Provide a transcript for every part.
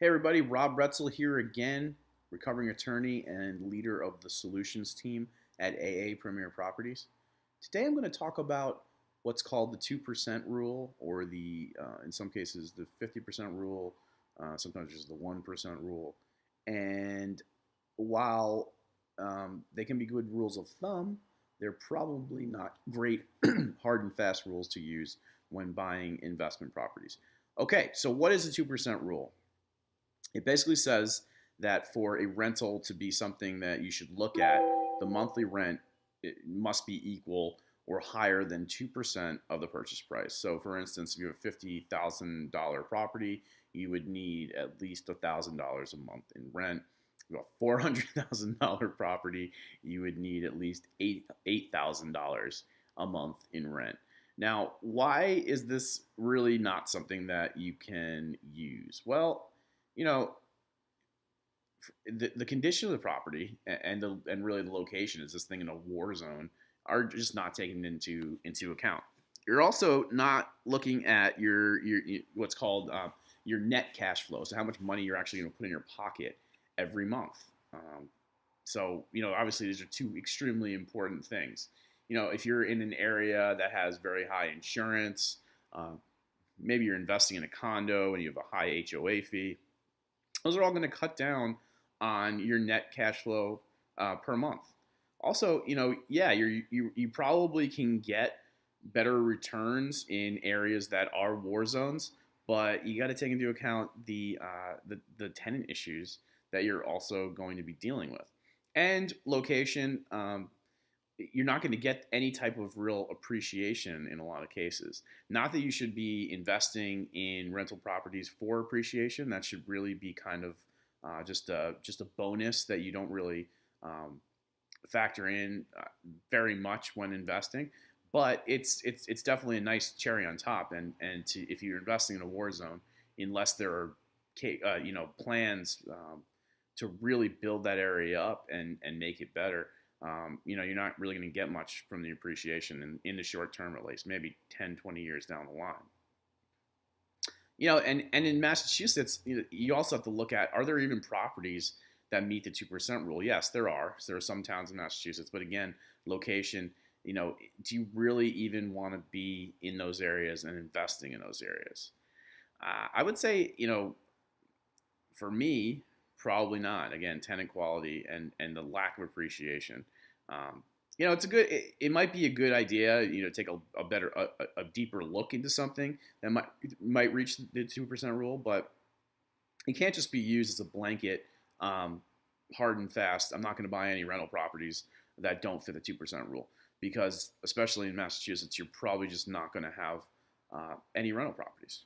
Hey everybody, Rob Reutzel here again, recovering attorney and leader of the solutions team at AA Premier Properties. Today I'm going to talk about what's called the 2% rule, or in some cases, the 50% rule, sometimes just the 1% rule. And while they can be good rules of thumb, they're probably not great hard and fast rules to use when buying investment properties. Okay, so what is the 2% rule? It basically says that for a rental to be something that you should look at, the monthly rent must be equal or higher than 2% of the purchase price. So, for instance, if you have a $50,000 property, you would need at least $1,000 a month in rent. If you have a $400,000 property, you would need at least $8,000 a month in rent. Now, why is this really not something that you can use? Well, you know, the condition of the property and really the location, is this thing in a war zone, are just not taken into account. You're also not looking at your what's called your net cash flow, so how much money you're actually going to put in your pocket every month. So obviously these are two extremely important things. If you're in an area that has very high insurance, maybe you're investing in a condo and you have a high HOA fee. Those are all going to cut down on your net cash flow per month. Also, you probably can get better returns in areas that are war zones, but you got to take into account the tenant issues that you're also going to be dealing with, and location. You're not going to get any type of real appreciation in a lot of cases. Not that you should be investing in rental properties for appreciation. That should really be kind of just a bonus that you don't really factor in very much when investing. But it's definitely a nice cherry on top. And if you're investing in a war zone, unless there are plans to really build that area up and make it better. You're not really going to get much from the appreciation in the short term, at least, maybe 10, 20 years down the line. And in Massachusetts, you also have to look at, are there even properties that meet the 2% rule? Yes, there are. There are some towns in Massachusetts, but again, location, do you really even want to be in those areas and investing in those areas? I would say, for me, probably not. Again, tenant quality and the lack of appreciation. It might be a good idea, take a deeper look into something that might reach the 2% rule, but it can't just be used as a blanket, hard and fast. I'm not going to buy any rental properties that don't fit the 2% rule, because especially in Massachusetts, you're probably just not going to have any rental properties.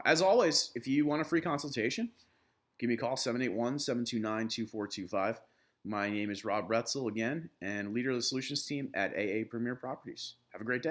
As always, if you want a free consultation, give me a call, 781-729-2425. My name is Rob Reutzel again, and leader of the solutions team at AA Premier Properties. Have a great day.